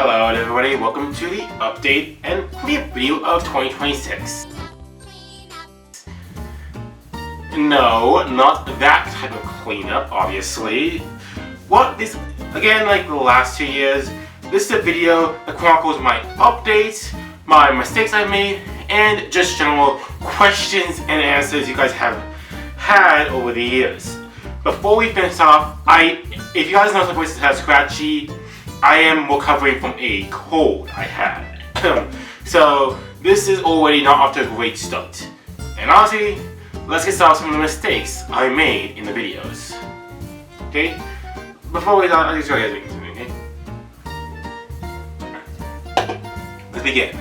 Hello everybody, welcome to the update and cleanup video of 2026. No, not that type of cleanup, obviously. Again, like the last 2 years, this is a video that chronicles my updates, my mistakes I made, and just general questions and answers you guys have had over the years. Before we finish off, if you guys know my voice is kind of scratchy, I am recovering from a cold I had. So this is already not off to a great start. And honestly, let's get started with some of the mistakes I made in the videos. Okay? Before we start, I'll just show you guys something, okay? Let's begin.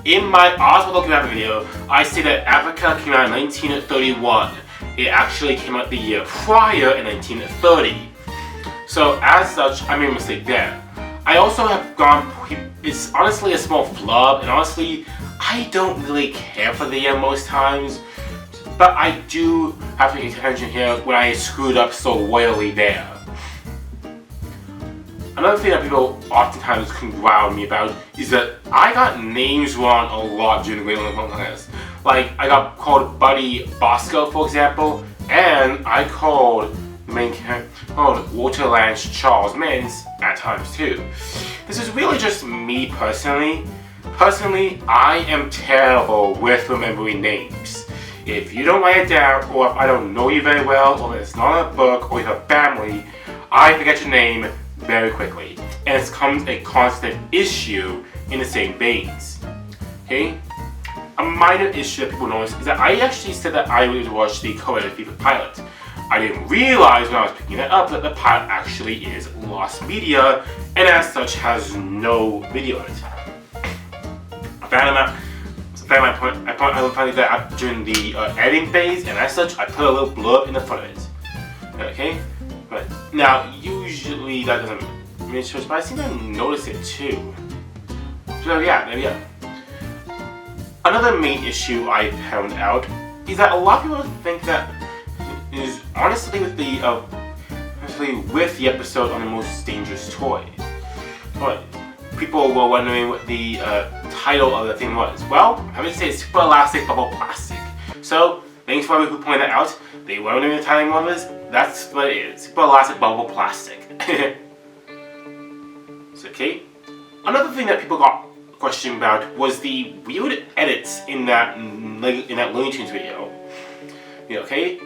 In my Oswald documentary video, I say that Africa came out in 1931. It actually came out the year prior in 1930. So as such, I made a mistake there. I also have gone, it's honestly a small flub, and honestly, I don't really care for the year most times, but I do have to pay attention here when I screwed up so royally there. Another thing that people oftentimes can growl me about is that I got names wrong a lot during the Great Olympic Contest. Like, I got called Buddy Bosco, for example, and I called the main character Walter Lance Charles Mintz at times too. This is really just me personally. Personally, I am terrible with remembering names. If you don't write it down, or if I don't know you very well, or if it's not a book, or you have family, I forget your name very quickly, and it becomes a constant issue in the same veins. Okay? A minor issue that people notice is that I actually said that I would watch the co-edited FIFA pilot. I didn't realize when I was picking it up that the pilot actually is lost media, and as such has no video in it. I found that out during the editing phase, and as such I put a little blurb in the front of it. Okay? But now, usually that doesn't mean it's but I seem to notice it too. So yeah, there we go. Another main issue I found out is that a lot of people think that is honestly with the episode on the most dangerous toy. But people were wondering what the title of the thing was. Well, I would say it's Super Elastic Bubble Plastic. So thanks for everyone who pointed that out. They were wondering what the title was. That's what it is. Super Elastic Bubble Plastic. It's okay. Another thing that people got questioned about was the weird edits in that Looney Tunes video. Yeah, okay.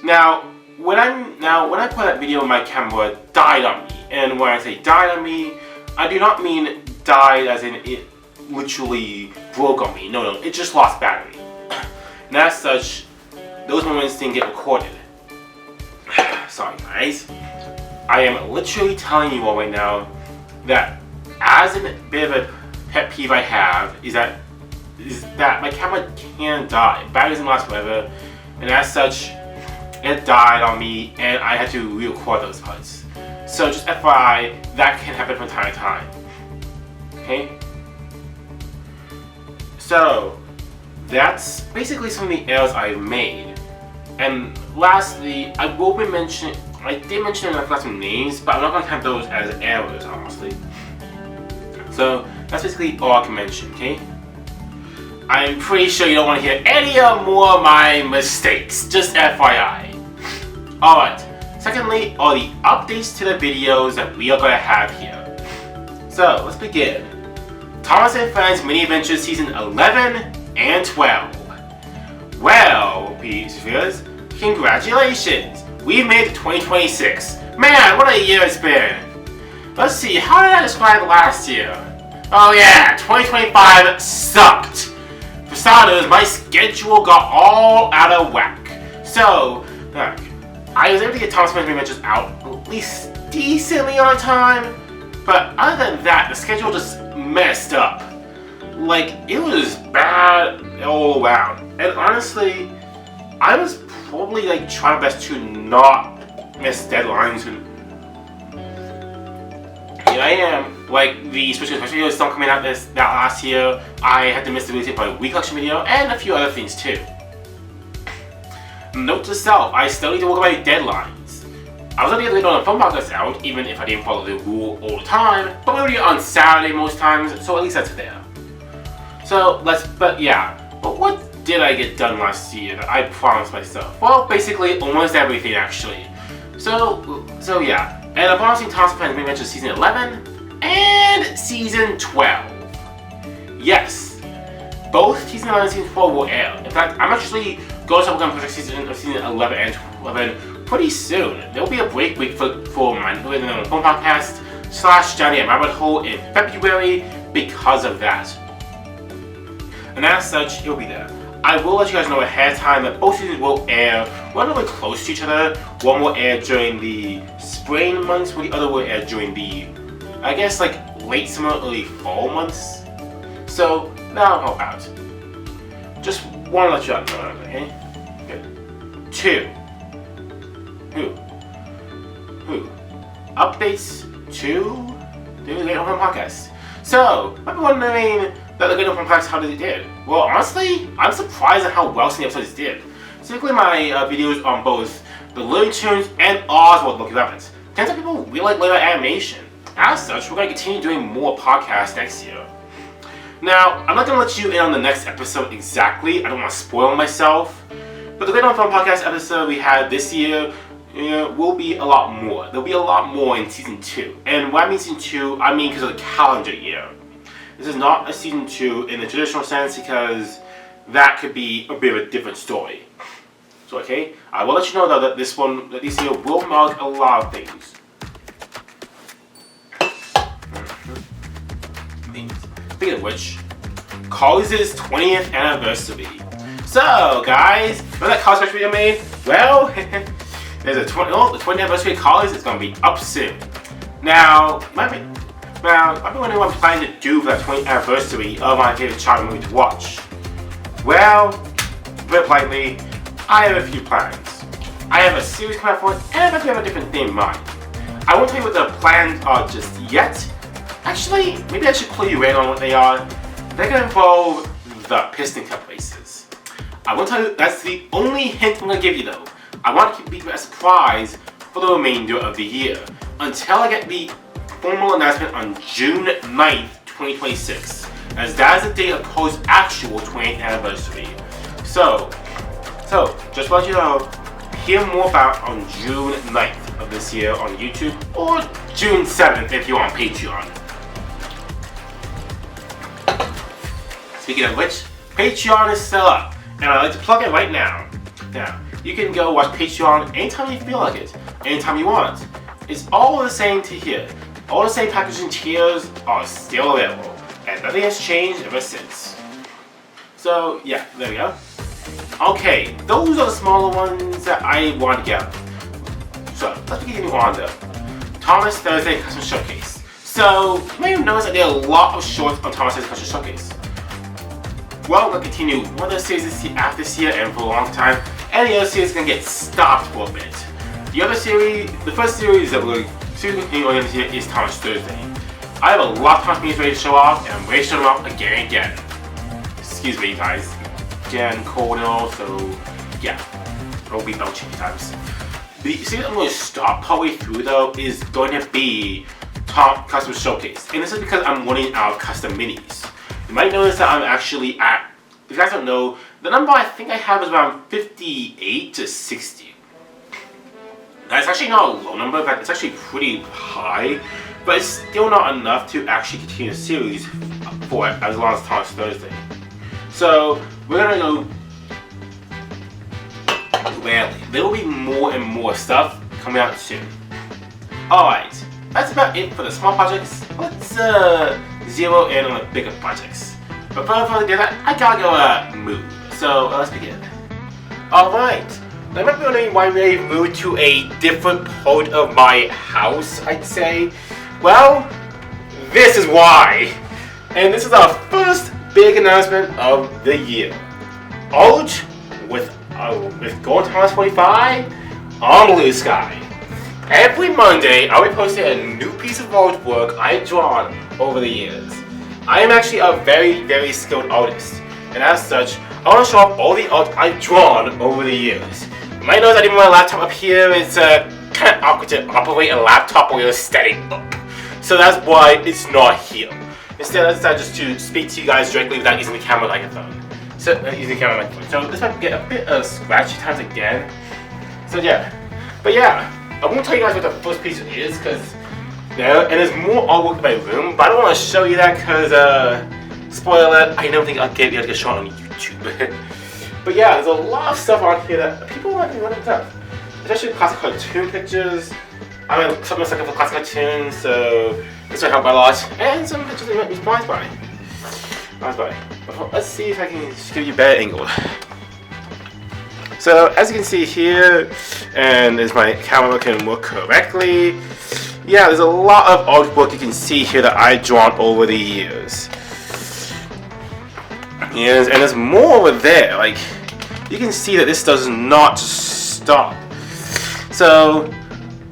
Now when I put that video, my camera died on me, and when I say died on me, I do not mean died as in it literally broke on me. No, it just lost battery. And as such, those moments didn't get recorded. Sorry guys. I am literally telling you all right now that as a bit of a pet peeve I have is that my camera can die. Battery doesn't last forever, and as such, it died on me, and I had to re-record those parts. So just FYI, that can happen from time to time. Okay? So that's basically some of the errors I've made. And lastly, I did mention in the class some names, but I'm not going to have those as errors, honestly. So that's basically all I can mention, okay? I'm pretty sure you don't want to hear any more of my mistakes, just FYI. Alright, secondly, are the updates to the videos that we are going to have here. So, let's begin. Thomas and Friends Mini Adventures Season 11 and 12. Well, viewers, congratulations! We've made it to 2026. Man, what a year it's been! Let's see, how did I describe last year? Oh yeah, 2025 sucked! For starters, my schedule got all out of whack. So, I was able to get Thomas Mini Adventures out at least decently on time, but other than that, the schedule just messed up. Like, it was bad all around. And honestly, I was probably trying my best to not miss deadlines. And here I am. Like, the special video is still coming out that last year. I had to miss the release of my week collection video and a few other things too. Note to self, I still need to work on my deadlines. I was only going to get on a phone podcast out, even if I didn't follow the rule all the time, but we do it on Saturday most times, so at least that's there. So but what did I get done last year that I promised myself? Well, basically almost everything actually. So yeah, and I'm promising Thomas Plans Main Adventure Season 11 and Season 12. Yes, both Season 11 and Season 12 will air. In fact, I'm actually going to start working on project Season 11 and 11 pretty soon. There will be a break week for my phone podcast / Johnny and Rabbit Hole in February because of that. And as such, he'll be there. I will let you guys know ahead of time that both seasons will air relatively close to each other. One will air during the spring months, while the other will air during the, I guess, like late summer, early fall months. So that'll help out. Just want to let you know, okay? Good. 2. Who? Updates to the Late Home Podcast. So, might be wondering that the Late Home Podcast, how did it did? Well, honestly, I'm surprised at how well some of the episodes did. Specifically my videos on both the Looney Tunes and Oswald Lucky Rabbits. Turns out people really like later animation. As such, we're going to continue doing more podcasts next year. Now, I'm not going to let you in on the next episode exactly. I don't want to spoil myself. But the Great On Film Podcast episode we had this year will be a lot more. There'll be a lot more in Season 2. And when I mean Season 2, I mean because of the calendar year. This is not a Season 2 in the traditional sense because that could be a bit of a different story. So, okay, I will let you know though that this year will mark a lot of things. Speaking of which, Collins' 20th anniversary. So, guys, remember that college special video I made? Well, there's the 20th anniversary of Collins is going to be up soon. Now, I've been wondering what I'm planning to do for that 20th anniversary of my favorite childhood movie to watch. Well, put it politely, I have a few plans. I have a series coming out for it, and I have a different theme in mind. I won't tell you what the plans are just yet. Actually, maybe I should clue you in on what they are. They're going to involve the Piston Cup races. I won't tell you, that's the only hint I'm going to give you though. I want to keep it a surprise for the remainder of the year until I get the formal announcement on June 9th, 2026, as that is the date of Cole's actual 20th anniversary. So just to let you know, hear more about on June 9th of this year on YouTube, or June 7th if you're on Patreon. Speaking of which, Patreon is still up, and I'd like to plug it right now. Now, you can go watch Patreon anytime you feel like it, anytime you want. It's all the same to here. All the same packaging tiers are still available, and nothing has changed ever since. So, yeah, there we go. Okay, those are the smaller ones that I want to get. So, let's continue on though. Thomas Thursday Custom Showcase. So, you may have noticed that there are a lot of shorts on Thomas Thursday Custom Showcase. Well, we'll continue one of the series after this year and for a long time, and the other series is going to get stopped for a bit. The first series that we're continuing on this year is Thomas Thursday. I have a lot of Thomas memes ready to show off, and I'm ready to show them off again and again. Excuse me, guys. Again, cold and all, so yeah. I'll be belching times. The series I'm going to stop partway through though is going to be Tom Custom Showcase, and this is because I'm running out of custom minis. You might notice that I'm actually at, if you guys don't know, the number I think I have is around 58 to 60. That's actually not a low number, in fact it's actually pretty high, but it's still not enough to actually continue the series for as long as Thomas Thursday. So we're gonna go rarely. There will be more and more stuff coming out soon. Alright, that's about it for the small projects. Let's zero in on the bigger projects. But before I do that, I gotta go move. So let's begin. Alright, now you might be wondering why we moved to a different part of my house, I'd say. Well, this is why. And this is our first big announcement of the year. Out with Gold Thomas 45 on Blue Sky. Every Monday, I'll be posting a new piece of artwork I've drawn over the years. I am actually a very, very skilled artist, and as such, I want to show off all the art I've drawn over the years. You might notice that even my laptop up here is kind of awkward to operate a laptop while you're standing up. So that's why it's not here. Instead, I decided just to speak to you guys directly without using the camera microphone. So, using the camera microphone. So this might get a bit of scratchy times again. So yeah. But yeah, I won't tell you guys what the first piece is, because and there's more artwork in my room, but I don't want to show you that because, spoiler, I don't think I'll be able to get shot on YouTube. But yeah, there's a lot of stuff on here that people might be running up. Especially classic cartoon pictures. I'm a sucker for classic cartoons, so this might help a lot. And some pictures that you might be surprised by. But let's see if I can just give you a better angle. So as you can see here, and as my camera can work correctly, yeah, there's a lot of artwork you can see here that I've drawn over the years. Yes, and there's more over there. Like, you can see that this does not stop. So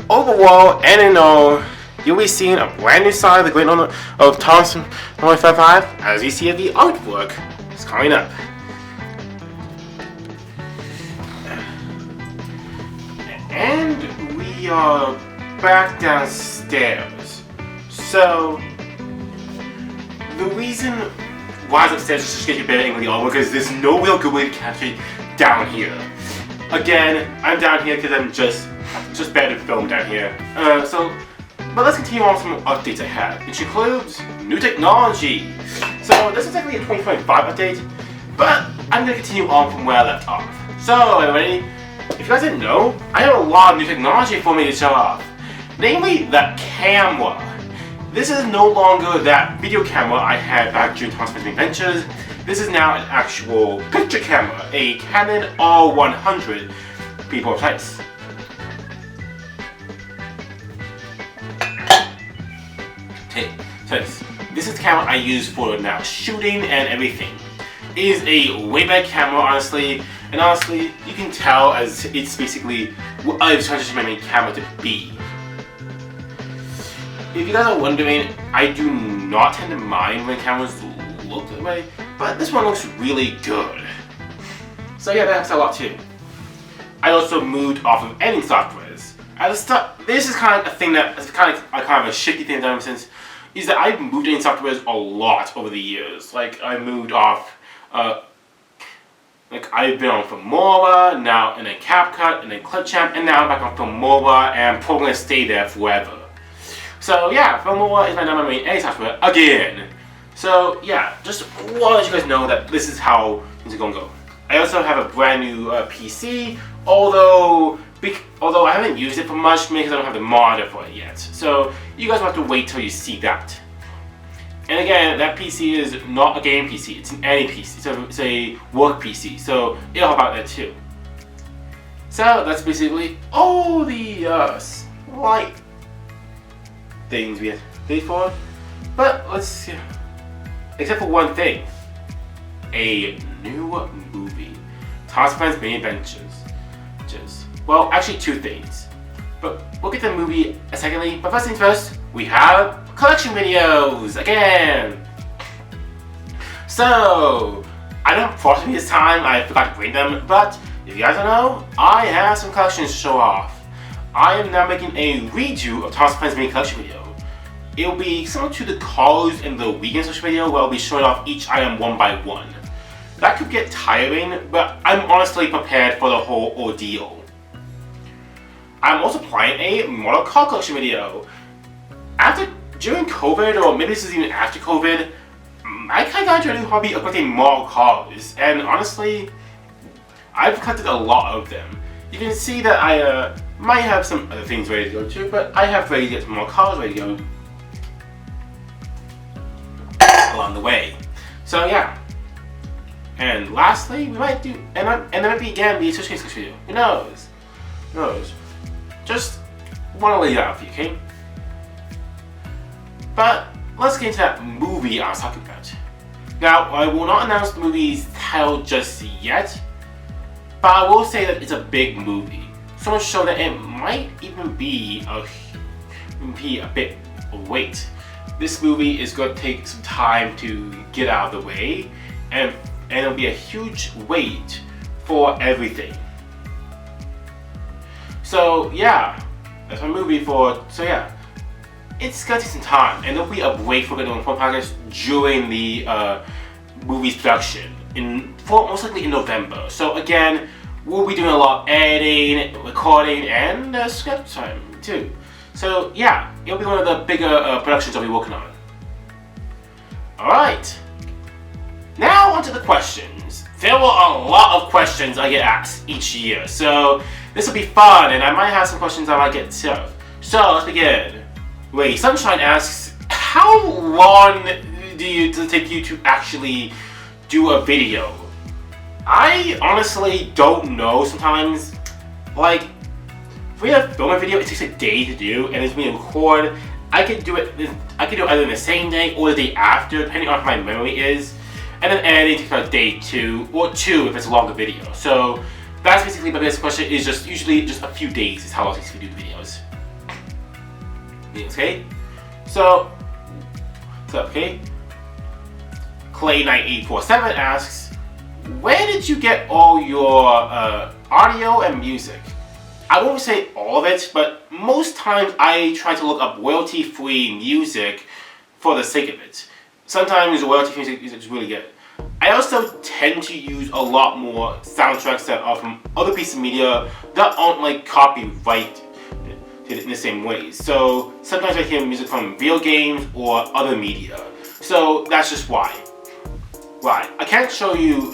overall, and in all, you'll be seeing a brand new side of the great honor of Thompson 155 as you see the artwork is coming up. And we are back downstairs. So the reason why I was upstairs is just to get you better angle of the artwork, because there's no real good way to capture it down here. Again, I'm down here because I'm just better to film down here. But let's continue on with some updates I have, which includes new technology. So this is technically a 2025 update, but I'm going to continue on from where I left off. So everybody, if you guys didn't know, I have a lot of new technology for me to show off. Namely, the camera. This is no longer that video camera I had back during Thompson's Adventures. This is now an actual picture camera, a Canon R100 people precise. So this is the camera I use for now shooting and everything. It is a way better camera, honestly, and honestly, you can tell as it's basically what I've transitioned my main camera to be. If you guys are wondering, I do not tend to mind when cameras look that way, but this one looks really good. So yeah, that helps a lot too. I also moved off of editing softwares. At the start, this is kind of a thing that is kind of a shifty thing that I've done since, is that I've moved editing softwares a lot over the years. Like I moved off, like I've been on Filmora, now and then CapCut, and then Clipchamp, and now I'm back on Filmora, and I'm probably gonna stay there forever. So yeah, Filmora is now my main editing software again. So yeah, just want to let you guys know that this is how things are gonna go. I also have a brand new PC, although I haven't used it for much because I don't have the monitor for it yet. So you guys will have to wait till you see that. And again, that PC is not a game PC, it's an any PC, so it's a work PC, so it'll help out there too. So that's basically all the slight things we have to pay for. But let's see. Except for one thing. A new movie. Thompson's Many Adventures. Well, actually two things. But we'll get to the movie secondly. But first things first, we have collection videos again. So I don't force me this time, I forgot to bring them, but if you guys don't know, I have some collections to show off. I am now making a redo of Thompson's Mini collection video. It will be similar to the cars in the weekend social video where I'll be showing off each item one by one. That could get tiring, but I'm honestly prepared for the whole ordeal. I'm also planning a Mortal Kombat collection video. During COVID, or maybe this is even after COVID, I kind of got into a new hobby of collecting Mortal Kombat, and honestly, I've collected a lot of them. You can see that I might have some other things ready to go too, but I have ready to get some more Kombat ready to go along the way. So yeah. And lastly, we might do, and there might be again be a Switch Case video. Who knows? Who knows? Just want to lay that out for you, okay? But let's get into that movie I was talking about. Now, I will not announce the movie's title just yet, but I will say that it's a big movie. So much so that it might even be a bit of weight. This movie is going to take some time to get out of the way, and it'll be a huge wait for everything. So yeah, That's my movie for. So yeah, it's gonna take some time, and there'll be a break for doing phone podcast during the movie's production most likely in November. So again, we'll be doing a lot of editing, recording, and script time too. So yeah, it'll be one of the bigger productions I'll be working on. Alright, now onto the questions. There were a lot of questions I get asked each year, so this will be fun, and I might have some questions I might get to. So let's begin. Wait, Sunshine asks, how long does it take you to actually do a video? I honestly don't know. Sometimes, like, if we have film a video, it takes a day to do, and it's when we record, I could do it either in the same day or the day after, depending on how my memory is. And then editing takes about a day or two if it's a longer video. So that's basically my biggest question. Is just usually just a few days is how long it takes to do the videos. Okay, so okay. Clay9847 asks, where did you get all your audio and music? I won't say all of it, but most times I try to look up royalty-free music for the sake of it. Sometimes royalty-free music is really good. I also tend to use a lot more soundtracks that are from other pieces of media that aren't like copyright in the same way. So sometimes I hear music from video games or other media. So that's just why. Right, I can't show you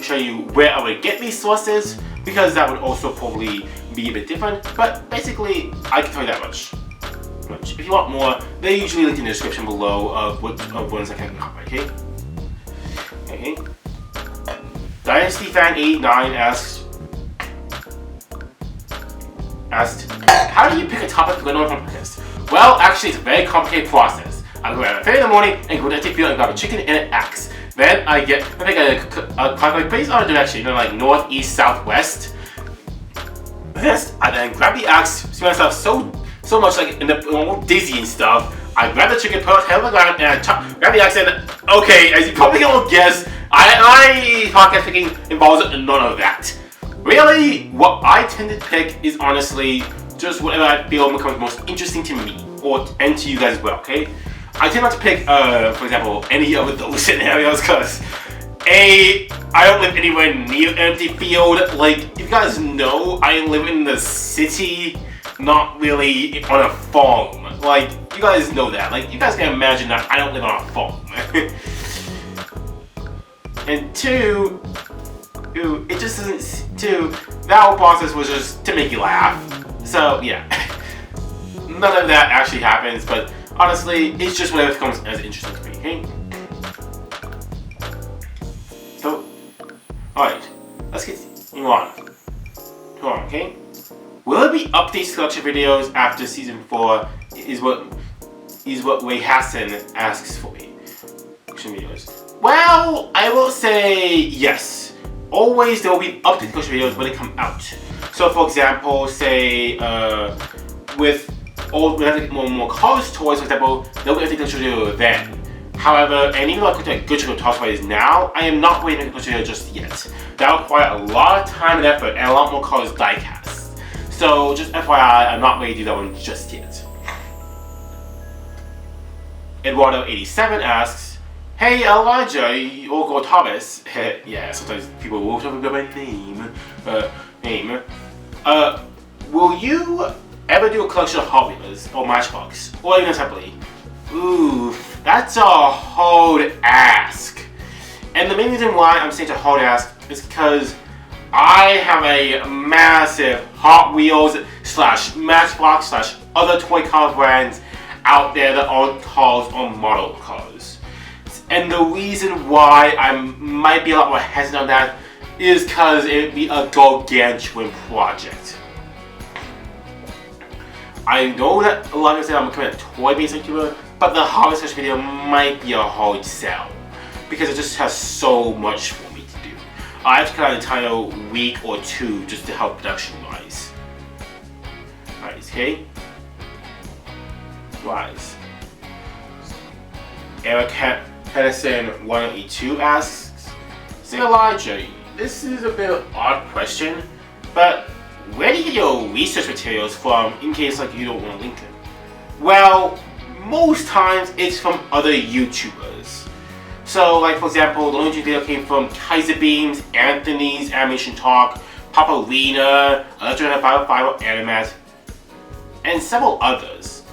where I would get these sources because that would also probably be a bit different, but basically I can tell you that much. If you want more, they're usually linked in the description below of ones I can copy, okay? Okay. Dynasty Fan 89 asked, how do you pick a topic to go on from podcast? Well, actually it's a very complicated process. I go out at 3 in the morning and go to the field and grab a chicken and an axe. Then I get a clock based on a direction, like north, east, south, west. Yes, I then grab the axe, see myself so much like dizzy and stuff. I grab the chicken, put it on the ground, and I grab the axe and okay, as you probably can guess, my podcast picking involves none of that. Really, what I tend to pick is honestly just whatever I feel becomes most interesting to me and to you guys as well, okay? I tend not to pick, for example, any of those scenarios because I don't live anywhere near an empty field. Like, if you guys know, I live in the city, not really on a farm. Like, you guys know that. Like, you guys can imagine that I don't live on a farm. And two, it just isn't, that whole process was just to make you laugh. So, yeah. None of that actually happens, but honestly, it's just whatever comes as interesting to me, okay? So, alright, let's continue on. Okay? Will there be updates collection videos after season 4? Is what Wei Hassan asks for me. Videos. Well, I will say yes. Always there will be updated collection videos when they come out. So, for example, say with when I get more college toys, for example, they'll be updated video then. However, and even though I could do a good chunk of toy toys now, I am not going to make a video just yet. That will require a lot of time and effort and a lot more colors die cast. So just FYI, I'm not ready to do that one just yet. Eduardo87 asks, hey Elijah, or Thomas. Yeah, sometimes people will talk about my name. Will you ever do a collection of Hot Wheels or Matchbox, or even separately? Ooh, that's a hard ask. And the main reason why I'm saying it's a hard ask is because I have a massive Hot Wheels / Matchbox / other toy car brands out there that are cars or model cars. And the reason why I might be a lot more hesitant on that is because it would be a gargantuan project. I know that a lot of people say I'm becoming a toy-based YouTuber, but the Hot Wheels video might be a hard sell because it just has so much for me to do. I have to cut out an entire week or two just to help production-wise. Alright, okay? Wise. Eric Hedison 182 asks, say Elijah, this is a bit of an odd question, but where do you get your research materials from in case like you don't want to link them? Well, most times it's from other YouTubers. So like for example, the Looney Tunes video came from Kaiser Beams, Anthony's Animation Talk, Paparina, Electro 505 Animat, and several others.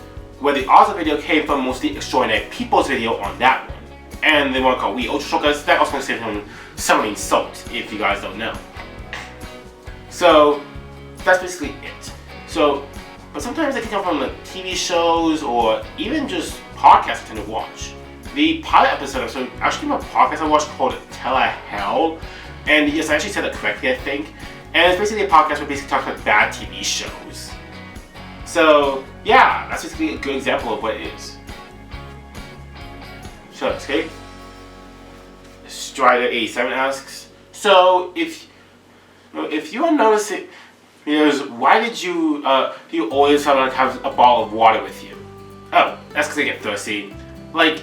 Where the other video came from mostly Extraordinary People's video on that one. And the one called We Ultra Shortcuts, that also considered from Summoning Salt, if you guys don't know. So that's basically it. So, but sometimes they can come from like TV shows or even just podcasts I tend to watch. The pilot episode actually came from a podcast I watched called Hell, and yes, I actually said that correctly, I think. And it's basically a podcast where basically talks about bad TV shows. So yeah, that's basically a good example of what it is. So okay. Strider87 asks, so if you are noticing, why did you always have a bottle of water with you? Oh, that's because I get thirsty. Like,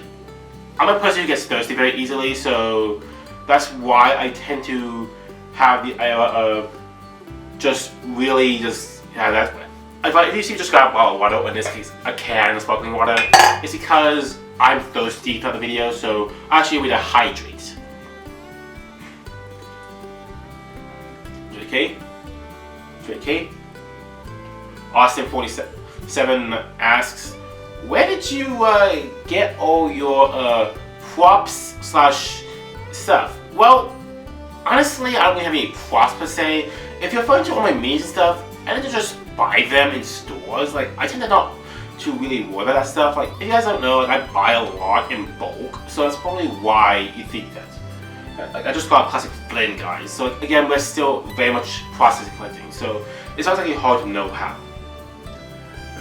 I'm a person who gets thirsty very easily, so that's why I tend to have the idea of just that. If you see just grab a bottle of water, or in this case a can of sparkling water, it's because I'm thirsty throughout the video, so I actually need to hydrate. JK? Austin47 asks, where did you get all your props / stuff? Well, honestly, I don't really have any props per se. If you're referring to all my memes and stuff, I tend to just buy them in stores. Like, I tend to not to really worry about that stuff. Like, if you guys don't know, like, I buy a lot in bulk, so that's probably why you think that. Like, I just got a classic Flynn, guys. So again, we're still very much processing collecting, so it sounds like it's hard to know how.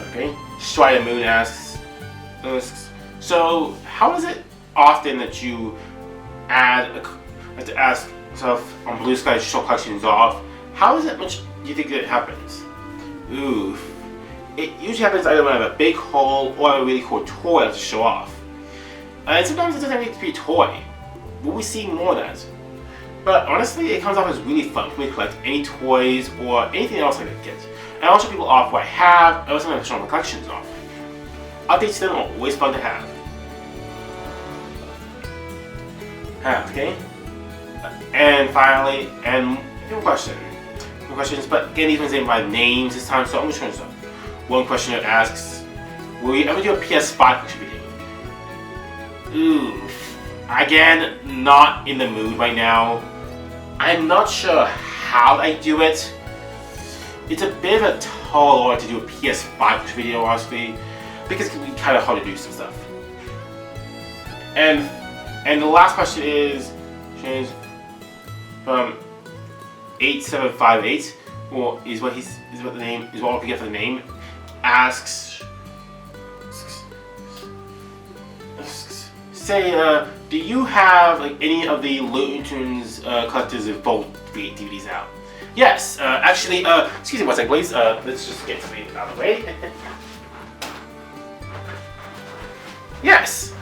Okay. Strider Moon asks, so how is it often that you have to ask yourself on Blue Sky to show collections off? How is it much do you think that it happens? Ooh. It usually happens either when I have a big haul or I have a really cool toy I have to show off. And sometimes it doesn't need to be a toy. We'll be seeing more of that. But honestly, it comes off as really fun for me to collect any toys or anything else I could get. And I'll show people off what I have, and also show my collections off. Updates to them are always fun to have. Okay. And finally, no questions, but again, these ones named by names this time, so I'm just trying to stop. One question that asks, will you ever do a PS5 collection video? Ooh. Again, not in the mood right now. I'm not sure how I do it. It's a bit of a tall order to do a PS5 video, honestly, because it can be kind of hard to do some stuff. And the last question is from 8758, or is what I'll forget for the name, asks. Say, do you have like any of the Looney Tunes collectors of both DVDs out? Yes, actually, excuse me one second, please. Let's just get something out of the way. Yes,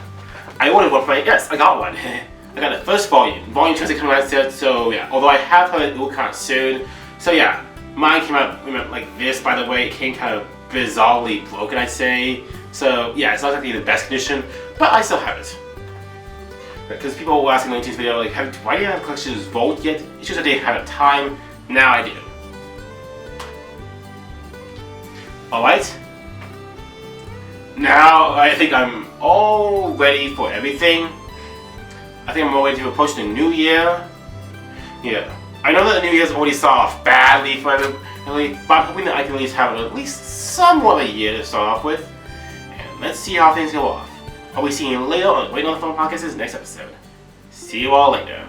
I ordered one for my. Yes, I got one. I got the first volume. Volume 2 is coming out, so yeah. Although I have heard it will kind of soon. So yeah, mine came out like this. By the way, it came kind of bizarrely broken, I'd say. So yeah, it's not exactly the best condition, but I still have it. Because people were asking in the video, like, why do you have collections Vault yet? It's just that they had a time. Now I do. Alright. Now I think I'm all ready for everything. I think I'm all ready to approach the new year. Yeah. I know that the new year's already started off badly for everybody, but I'm hoping that I can at least have at least somewhat of a year to start off with. And let's see how things go off. I'll be seeing you later on Waiting on the Phone Podcast's next episode. See you all later.